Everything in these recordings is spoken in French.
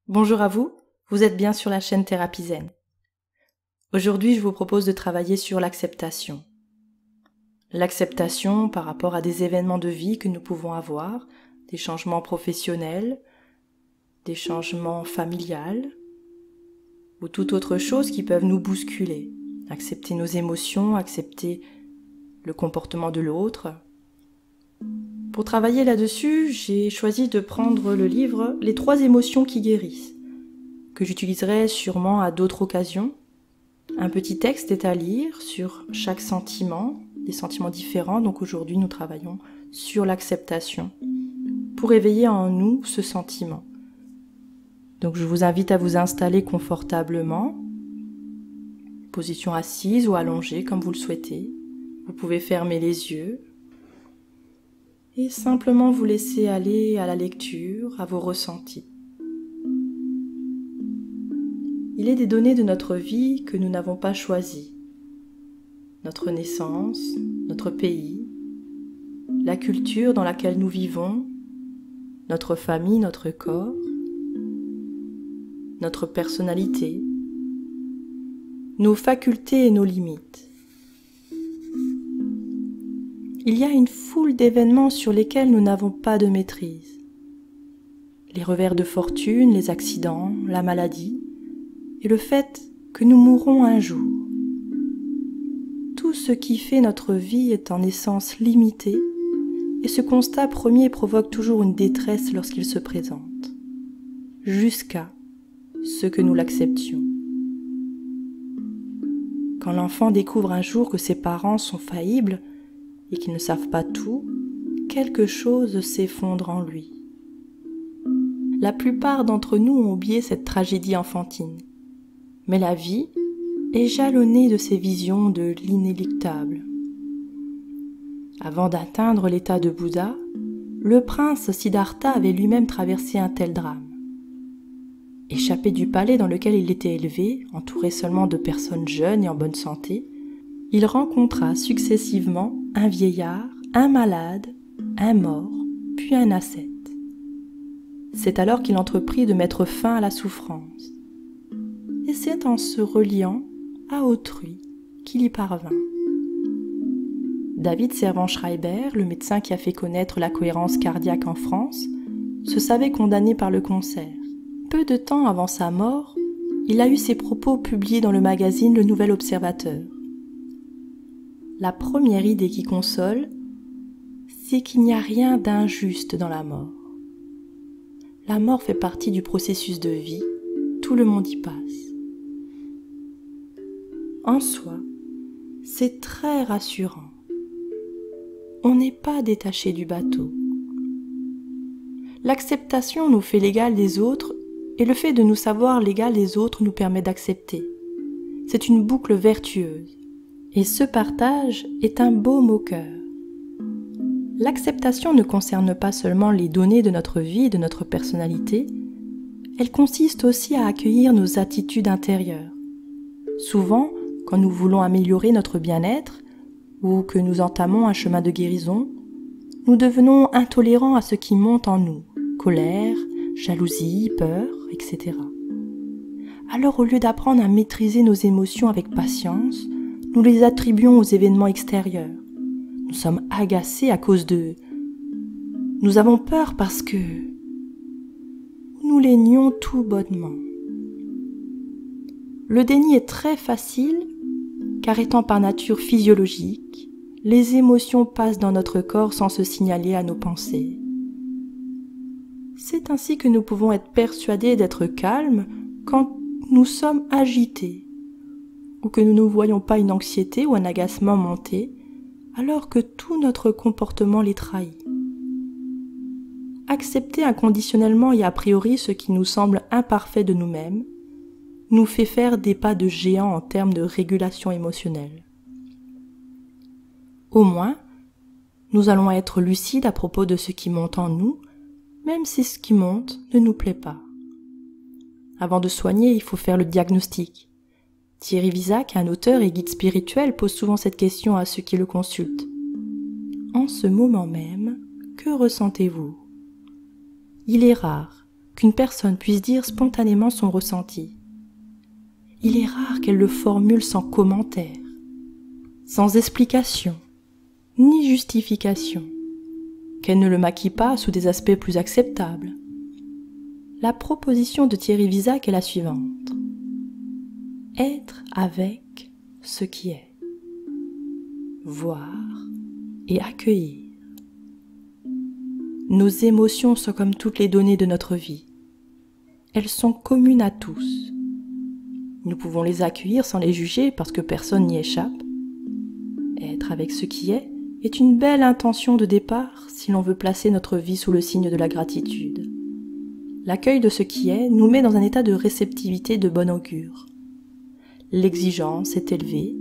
Bonjour à vous, vous êtes bien sur la chaîne Thérapie Zen. Aujourd'hui, je vous propose de travailler sur l'acceptation. L'acceptation par rapport à des événements de vie que nous pouvons avoir, des changements professionnels, des changements familiales, ou toute autre chose qui peuvent nous bousculer. Accepter nos émotions, accepter le comportement de l'autre. Pour travailler là-dessus, j'ai choisi de prendre le livre « Les 3 émotions qui guérissent », que j'utiliserai sûrement à d'autres occasions. Un petit texte est à lire sur chaque sentiment, des sentiments différents, donc aujourd'hui nous travaillons sur l'acceptation, pour éveiller en nous ce sentiment. Donc je vous invite à vous installer confortablement, position assise ou allongée comme vous le souhaitez. Vous pouvez fermer les yeux et simplement vous laisser aller à la lecture, à vos ressentis. Il est des données de notre vie que nous n'avons pas choisies. Notre naissance, notre pays, la culture dans laquelle nous vivons, notre famille, notre corps, notre personnalité, nos facultés et nos limites. Il y a une foule d'événements sur lesquels nous n'avons pas de maîtrise. Les revers de fortune, les accidents, la maladie, et le fait que nous mourrons un jour. Tout ce qui fait notre vie est en essence limité, et ce constat premier provoque toujours une détresse lorsqu'il se présente, jusqu'à ce que nous l'acceptions. Quand l'enfant découvre un jour que ses parents sont faillibles et qu'ils ne savent pas tout, quelque chose s'effondre en lui. La plupart d'entre nous ont oublié cette tragédie enfantine. Mais la vie est jalonnée de ces visions de l'inéluctable. Avant d'atteindre l'état de Bouddha, le prince Siddhartha avait lui-même traversé un tel drame. Échappé du palais dans lequel il était élevé, entouré seulement de personnes jeunes et en bonne santé, il rencontra successivement un vieillard, un malade, un mort, puis un ascète. C'est alors qu'il entreprit de mettre fin à la souffrance. Et c'est en se reliant à autrui qu'il y parvint. David Servan-Schreiber, le médecin qui a fait connaître la cohérence cardiaque en France, se savait condamné par le cancer. Peu de temps avant sa mort, il a eu ses propos publiés dans le magazine Le Nouvel Observateur. La première idée qui console, c'est qu'il n'y a rien d'injuste dans la mort. La mort fait partie du processus de vie, tout le monde y passe. En soi, c'est très rassurant. On n'est pas détaché du bateau. L'acceptation nous fait l'égal des autres et le fait de nous savoir l'égal des autres nous permet d'accepter. C'est une boucle vertueuse. Et ce partage est un baume au cœur. L'acceptation ne concerne pas seulement les données de notre vie, de notre personnalité, elle consiste aussi à accueillir nos attitudes intérieures. Souvent, quand nous voulons améliorer notre bien-être ou que nous entamons un chemin de guérison, nous devenons intolérants à ce qui monte en nous, colère, jalousie, peur, etc. Alors au lieu d'apprendre à maîtriser nos émotions avec patience, nous les attribuons aux événements extérieurs. Nous sommes agacés à cause d'eux. Nous avons peur parce que nous les nions tout bonnement. Le déni est très facile car étant par nature physiologique, les émotions passent dans notre corps sans se signaler à nos pensées. C'est ainsi que nous pouvons être persuadés d'être calmes quand nous sommes agités, ou que nous ne voyons pas une anxiété ou un agacement monter, alors que tout notre comportement les trahit. Accepter inconditionnellement et a priori ce qui nous semble imparfait de nous-mêmes nous fait faire des pas de géant en termes de régulation émotionnelle. Au moins, nous allons être lucides à propos de ce qui monte en nous, même si ce qui monte ne nous plaît pas. Avant de soigner, il faut faire le diagnostic. Thierry Visac, un auteur et guide spirituel, pose souvent cette question à ceux qui le consultent. En ce moment même, que ressentez-vous ? Il est rare qu'une personne puisse dire spontanément son ressenti. Il est rare qu'elle le formule sans commentaire, sans explication, ni justification, qu'elle ne le maquille pas sous des aspects plus acceptables. La proposition de Thierry Visac est la suivante. Être avec ce qui est. Voir et accueillir. Nos émotions sont comme toutes les données de notre vie. Elles sont communes à tous. Nous pouvons les accueillir sans les juger parce que personne n'y échappe. Être avec ce qui est une belle intention de départ si l'on veut placer notre vie sous le signe de la gratitude. L'accueil de ce qui est nous met dans un état de réceptivité de bon augure. L'exigence est élevée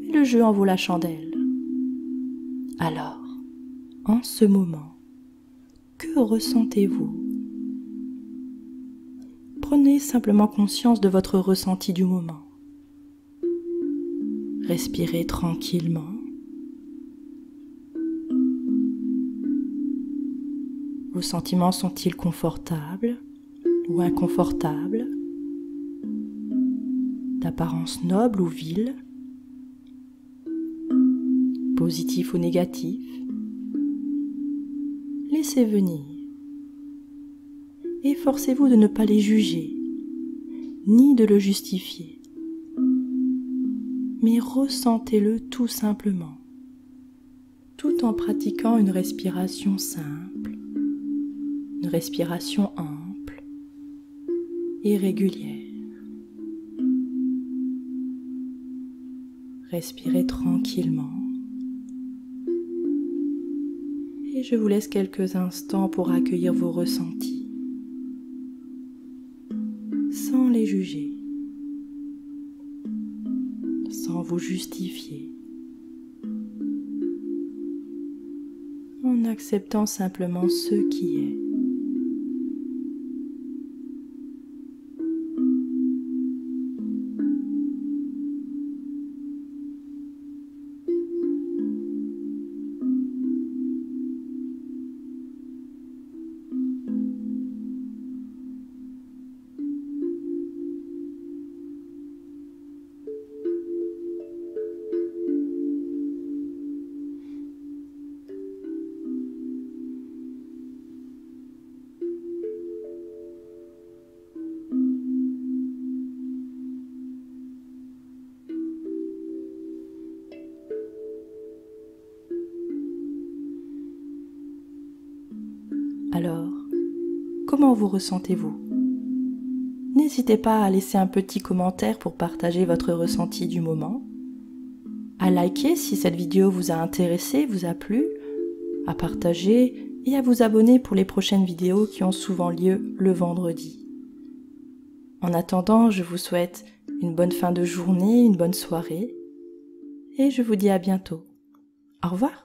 et le jeu en vaut la chandelle. Alors, en ce moment, que ressentez-vous ? Prenez simplement conscience de votre ressenti du moment. Respirez tranquillement. Vos sentiments sont-ils confortables ou inconfortables, d'apparence noble ou vile, positifs ou négatifs? Laissez venir. Efforcez-vous de ne pas les juger, ni de le justifier, mais ressentez-le tout simplement, tout en pratiquant une respiration simple, une respiration ample et régulière. Respirez tranquillement et je vous laisse quelques instants pour accueillir vos ressentis, sans les juger, sans vous justifier, en acceptant simplement ce qui est. Alors, comment vous ressentez-vous ? N'hésitez pas à laisser un petit commentaire pour partager votre ressenti du moment, à liker si cette vidéo vous a intéressé, vous a plu, à partager et à vous abonner pour les prochaines vidéos qui ont souvent lieu le vendredi. En attendant, je vous souhaite une bonne fin de journée, une bonne soirée et je vous dis à bientôt. Au revoir.